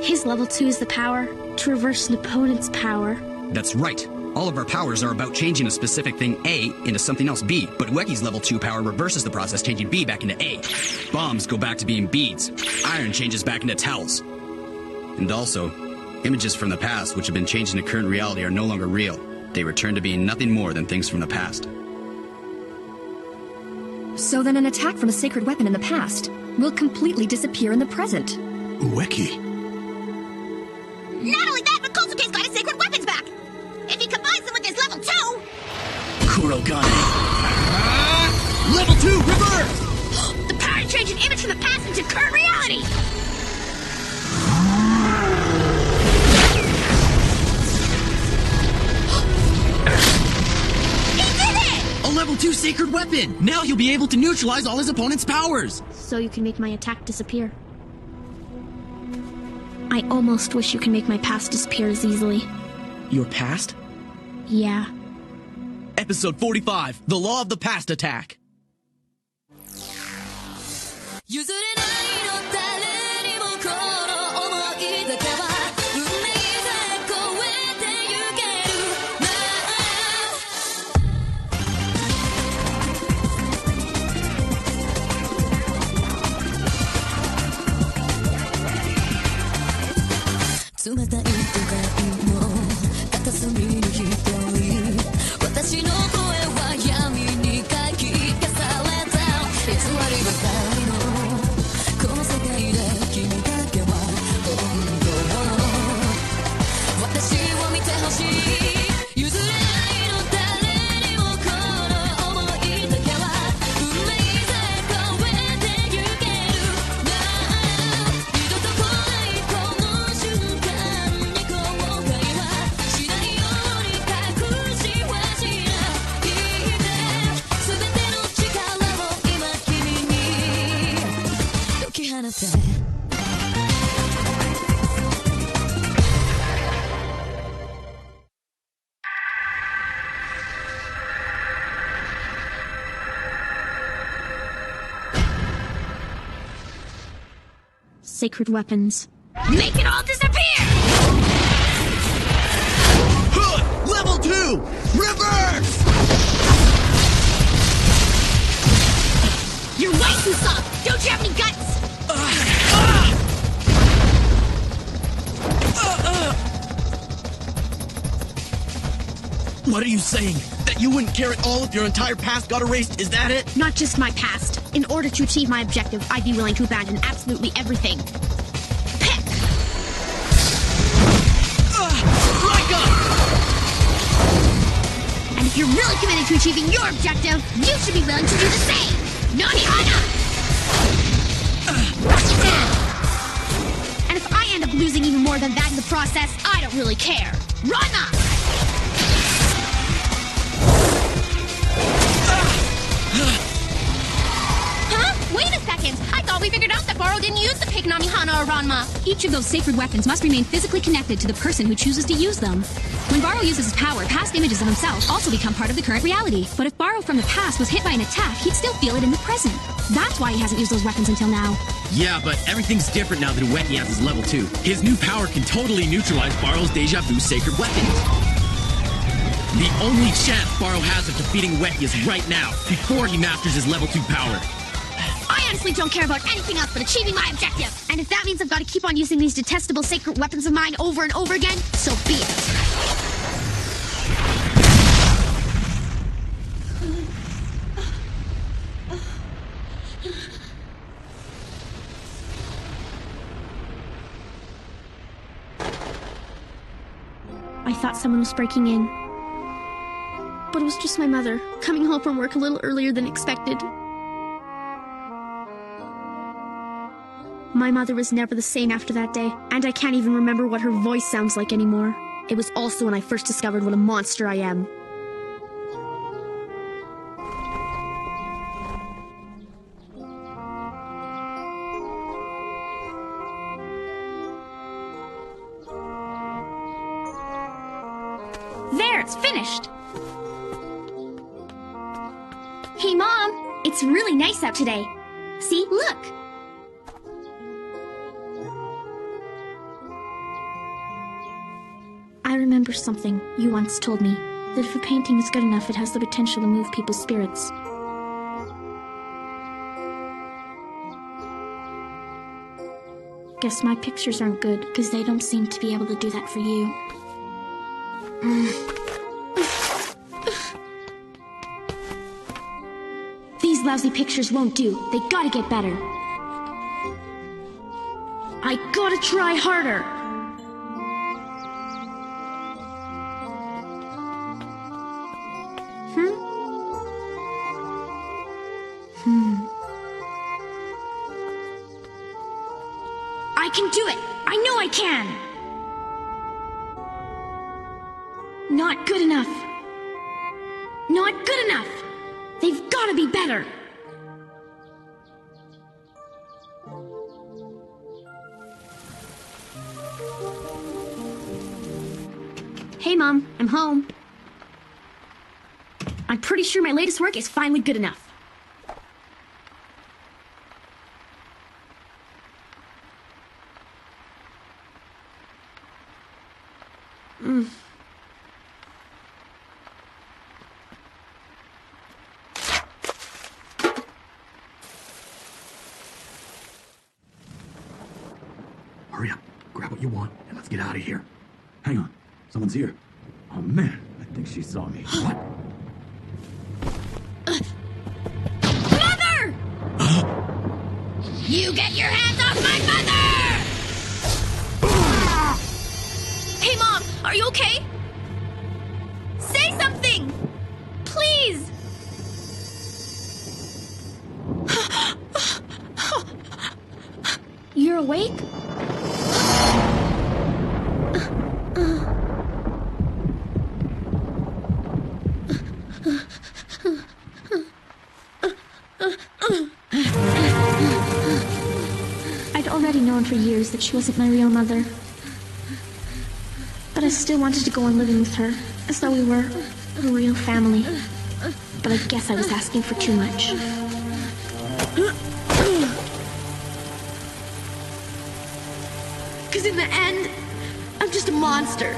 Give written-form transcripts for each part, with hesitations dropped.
His level 2 is the power to reverse an opponent's power. That's right. All of our powers are about changing a specific thing A into something else B, but Ueki's level 2 power reverses the process, changing B back into A. Bombs go back to being beads. Iron changes back into towels. And also, images from the past which have been changed into current reality are no longer real. They return to being nothing more than things from the past. So then an attack from a sacred weapon in the past will completely disappear in the present. Ueki. Not only that, but Kosuke's got his sacred weapons back! If he combines them with his level 2... Kurogane. Level 2, reverse! The power to change an image from the past into current reality! He did it! A level 2 sacred weapon! Now he'll be able to neutralize all his opponent's powers! So you can make my attack disappear. I almost wish you can make my past disappear as easily. Your past? Yeah. Episode 45, The Law of the Past Attack. Sacred weapons. Make it all disappear! Level 2! Reverse! You're way too soft! Don't you have any guts? What are you saying? That you wouldn't care at all if your entire past got erased? Is that it? Not just my past. In order to achieve my objective, I'd be willing to abandon absolutely everything. Pick! Rika! And if you're really committed to achieving your objective, you should be willing to do the same! Nonihana! And if I end up losing even more than that in the process, I don't really care. Rana! Wait a second! I thought we figured out that Baro didn't use the pick Namihana or Ranma. Each of those sacred weapons must remain physically connected to the person who chooses to use them. When Baro uses his power, past images of himself also become part of the current reality. But if Baro from the past was hit by an attack, he'd still feel it in the present. That's why he hasn't used those weapons until now. Yeah, but everything's different now that Ueki has his level 2. His new power can totally neutralize Baro's deja vu sacred weapons. The only chance Baro has of defeating Ueki is right now, before he masters his level 2 power. I honestly don't care about anything else but achieving my objective. And if that means I've got to keep on using these detestable sacred weapons of mine over and over again, so be it. I thought someone was breaking in. But it was just my mother, coming home from work a little earlier than expected. My mother was never the same after that day, and I can't even remember what her voice sounds like anymore. It was also when I first discovered what a monster I am. There, it's finished! Hey, Mom! It's really nice out today. See, look! remember something you once told me. That if a painting is good enough, it has the potential to move people's spirits. Guess my pictures aren't good, because they don't seem to be able to do that for you. These lousy pictures won't do. They gotta get better. I gotta try harder. I can do it! I know I can! Not good enough. Not good enough! They've gotta be better! Hey, Mom. I'm home. I'm pretty sure my latest work is finally good enough. Hurry up, grab what you want, and let's get out of here. Hang on, someone's here. Oh man, I think she saw me. What? Mother! You get your hands off my mother! Hey, Mom! Are you okay? Say something! Please! You're awake? I'd already known for years that she wasn't my real mother. But I still wanted to go on living with her, as though we were a real family. But I guess I was asking for too much. Because in the end, I'm just a monster.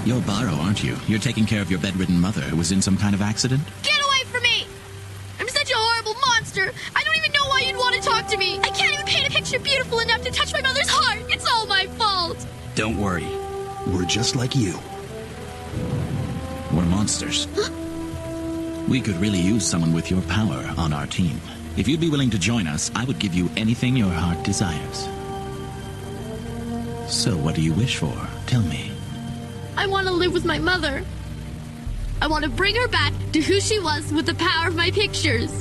You're Barrow, aren't you? You're taking care of your bedridden mother who was in some kind of accident? Get away from me! I'm such a horrible monster! I don't even know why you'd want to talk to me! I can't even paint a picture beautiful enough to touch my mother's heart! It's all my fault! Don't worry. We're just like you. We're monsters. We could really use someone with your power on our team. If you'd be willing to join us, I would give you anything your heart desires. So what do you wish for? Tell me. I want to live with my mother. I want to bring her back to who she was with the power of my pictures.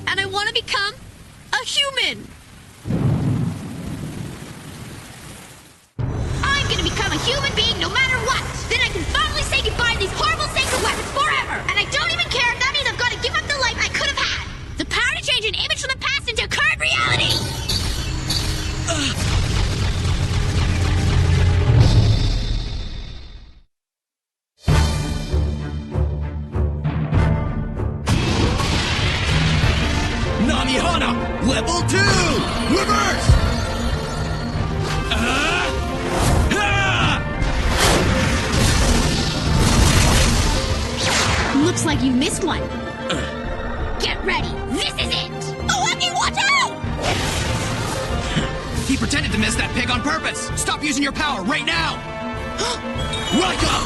And I want to become a human. I'm going to become a human being no matter what. Then I can finally say goodbye to these horrible sacred weapons forever. And I don't even care if that means I've got to give up the life I could have had. The power to change an image from the past into current reality. Namihana! Level 2! Reverse! Looks like you missed one. Get ready. This is it. Ueki, watch out! He pretended to miss that pig on purpose. Stop using your power right now. Wake up!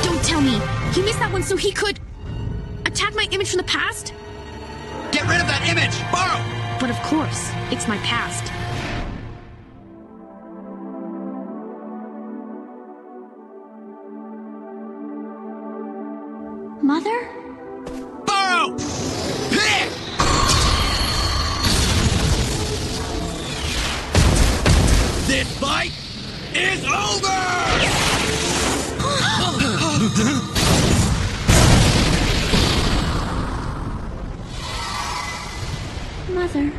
Don't tell me. He missed that one so he could attack my image from the past? Get rid of that image! Borrow! But of course, it's my past. Mother? Borrow! Pick! This fight is over! Mother.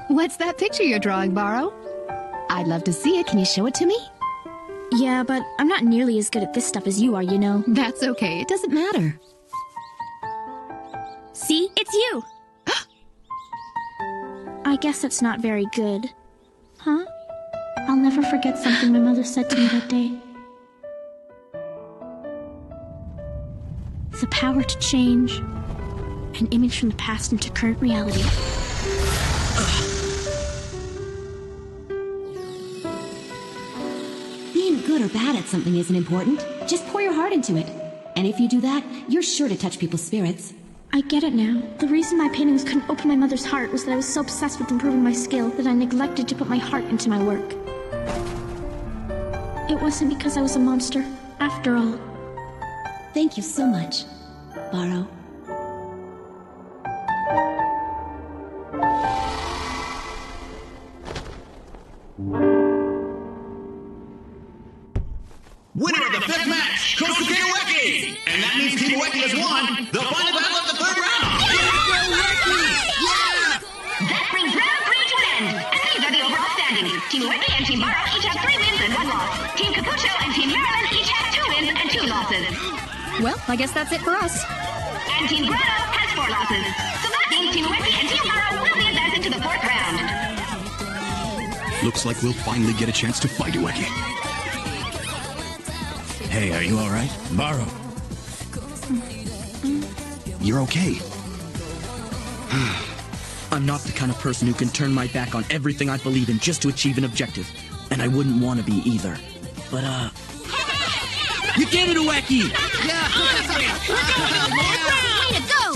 What's that picture you're drawing, Barrow? I'd love to see it. Can you show it to me? Yeah, but I'm not nearly as good at this stuff as you are, you know. That's okay. It doesn't matter. See? It's you! I guess that's not very good. Huh? I'll never forget something my mother said to me that day. The power to change an image from the past into current reality. Being good or bad at something isn't important. Just pour your heart into it. And if you do that, you're sure to touch people's spirits. I get it now. The reason my paintings couldn't open my mother's heart was that I was so obsessed with improving my skill that I neglected to put my heart into my work. It wasn't because I was a monster, after all. Thank you so much, Barrow. Winner of the fifth match goes to Team Ueki! And that means Team Ueki has won the final battle of the third round! Yeah! That brings round 3 to an end. And these are the overall standings. Team Ueki and Team Barrow each have 3 wins and 1 loss. Team Capucho and Team Marilyn each have 2 wins and 2 losses. Well, I guess that's it for us. And Team Grotto has 4 losses. So that means Team Ueki and Team Barrow will be advancing to the 4th round. Looks like we'll finally get a chance to fight Ueki. Hey, are you alright? Barrow. You're okay. I'm not the kind of person who can turn my back on everything I believe in just to achieve an objective. And I wouldn't want to be either. But, you did it, Ueki! Yeah! Way to go,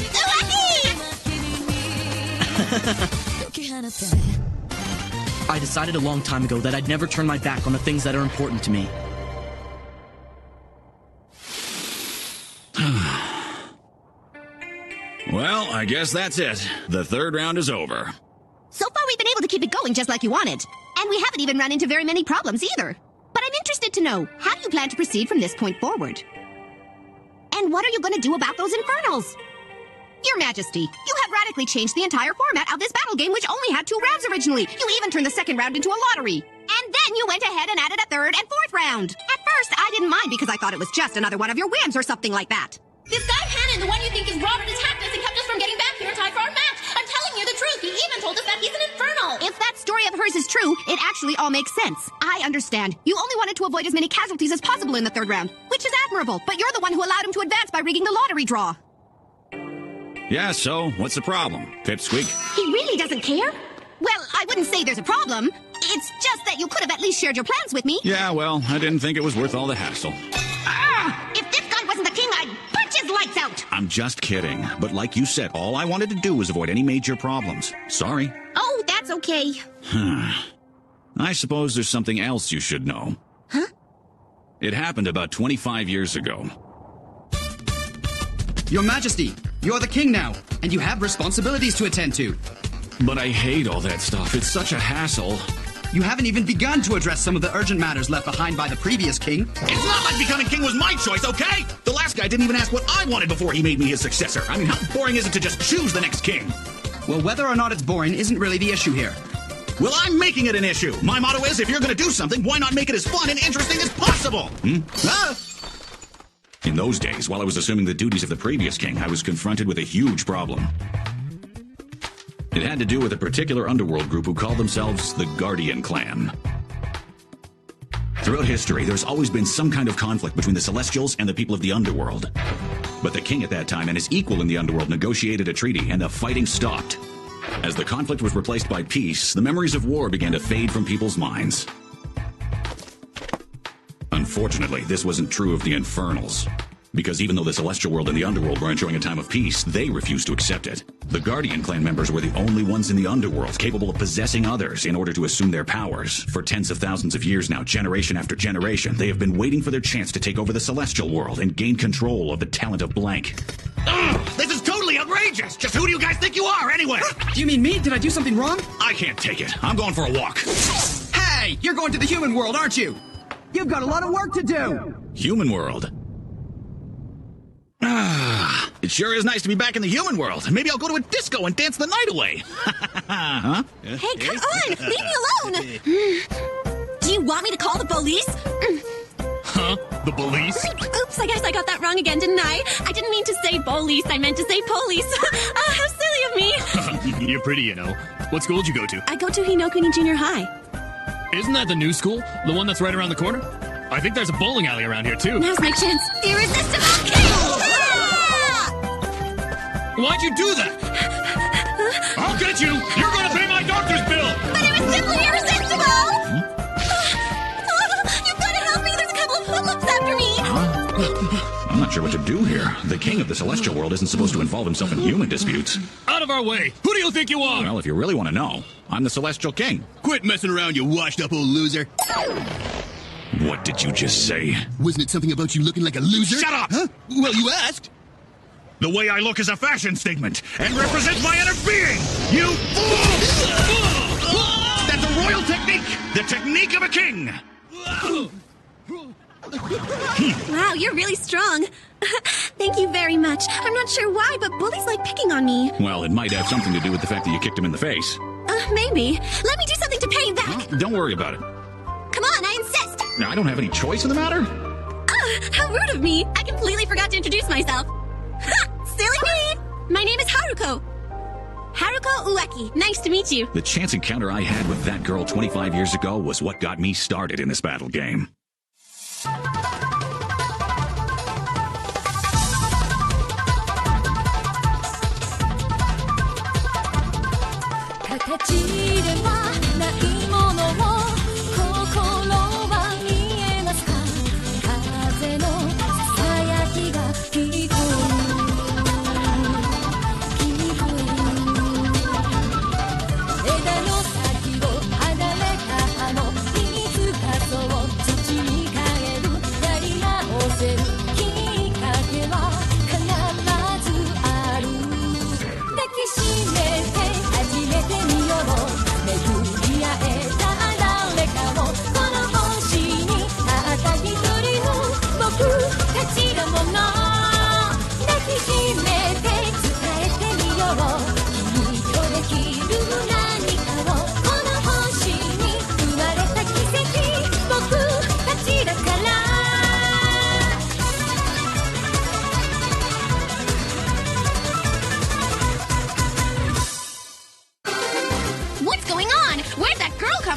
Ueki! I decided a long time ago that I'd never turn my back on the things that are important to me. Well, I guess that's it. The third round is over. So far we've been able to keep it going just like you wanted. And we haven't even run into very many problems either. But I'm interested to know, how do you plan to proceed from this point forward? And what are you going to do about those infernals? Your Majesty, you have radically changed the entire format of this battle game, which only had 2 rounds originally. You even turned the second round into a lottery. And then you went ahead and added a 3rd and 4th round. At first, I didn't mind because I thought it was just another one of your whims or something like that. This guy Hannon, the one you think is Robert, attacked us and kept us from getting back here in time for our match. I'm telling you the truth. He even told us that he's an infernal. If that story of hers is true, it actually all makes sense. I understand. You only wanted to avoid as many casualties as possible in the 3rd round, which is admirable, but you're the one who allowed him to advance by rigging the lottery draw. Yeah, so what's the problem? Pipsqueak? He really doesn't care? Well, I wouldn't say there's a problem. It's just that you could have at least shared your plans with me. Yeah, well, I didn't think it was worth all the hassle. If this guy wasn't the king, I'd punch his lights out. I'm just kidding. But like you said, all I wanted to do was avoid any major problems. Sorry. Oh, that's okay. I suppose there's something else you should know. Huh? It happened about 25 years ago. Your Majesty, you're the king now, and you have responsibilities to attend to. But I hate all that stuff. It's such a hassle. You haven't even begun to address some of the urgent matters left behind by the previous king. It's not like becoming king was my choice, okay? The last guy didn't even ask what I wanted before he made me his successor. I mean, how boring is it to just choose the next king? Well, whether or not it's boring isn't really the issue here. Well, I'm making it an issue. My motto is, if you're going to do something, why not make it as fun and interesting as possible? In those days, while I was assuming the duties of the previous king, I was confronted with a huge problem. It had to do with a particular underworld group who called themselves the Guardian Clan. Throughout history, there's always been some kind of conflict between the Celestials and the people of the underworld. But the king at that time and his equal in the underworld negotiated a treaty, and the fighting stopped. As the conflict was replaced by peace, the memories of war began to fade from people's minds. Unfortunately, this wasn't true of the Infernals. Because even though the Celestial world and the Underworld were enjoying a time of peace, they refused to accept it. The Guardian Clan members were the only ones in the Underworld capable of possessing others in order to assume their powers. For tens of thousands of years now, generation after generation, they have been waiting for their chance to take over the Celestial world and gain control of the talent of Blank. Ugh, this is totally outrageous! Just who do you guys think you are, anyway? Do you mean me? Did I do something wrong? I can't take it. I'm going for a walk. Hey! You're going to the human world, aren't you? You've got a lot of work to do! Human world? It sure is nice to be back in the human world. Maybe I'll go to a disco and dance the night away. Huh? Hey, come on! Leave me alone! Do you want me to call the police? The police? Oops, I guess I got that wrong again, didn't I? I didn't mean to say police, I meant to say police. Oh, how silly of me. You're pretty, you know. What school did you go to? I go to Hinokuni Junior High. Isn't that the new school? The one that's right around the corner? I think there's a bowling alley around here, too. Now's my chance. Irresistible king! Why'd you do that? I'll get you! You're gonna pay my doctor's bill! But it was simply irresistible! You've got to help me! There's a couple of hoodlums after me! I'm not sure what to do here. The king of the celestial world isn't supposed to involve himself in human disputes. Out of our way! Who do you think you are? Well, if you really want to know, I'm the celestial king. Quit messing around, you washed-up old loser. What did you just say? Wasn't it something about you looking like a loser? Shut up! Huh? Well, you asked. The way I look is a fashion statement and represents my inner being! You fool! That's a royal technique! The technique of a king! Wow, you're really strong. Thank you very much. I'm not sure why, but bullies like picking on me. Well, it might have something to do with the fact that you kicked him in the face. Maybe. Let me do something to pay you back. Don't worry about it. Come on, I insist. Now, I don't have any choice in the matter. How rude of me. I completely forgot to introduce myself. Silly me. My name is Haruko. Haruko Ueki. Nice to meet you. The chance encounter I had with that girl 25 years ago was what got me started in this battle game.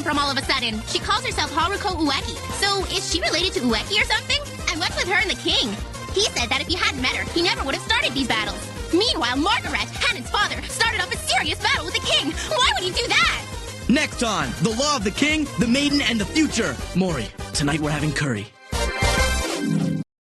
From all of a sudden. She calls herself Haruko Ueki. So, is she related to Ueki or something? And what's with her and the king? He said that if he hadn't met her, he never would have started these battles. Meanwhile, Margaret, Hannon's father, started off a serious battle with the king. Why would he do that? Next on The Law of the King, the Maiden, and the Future. Mori, tonight we're having curry.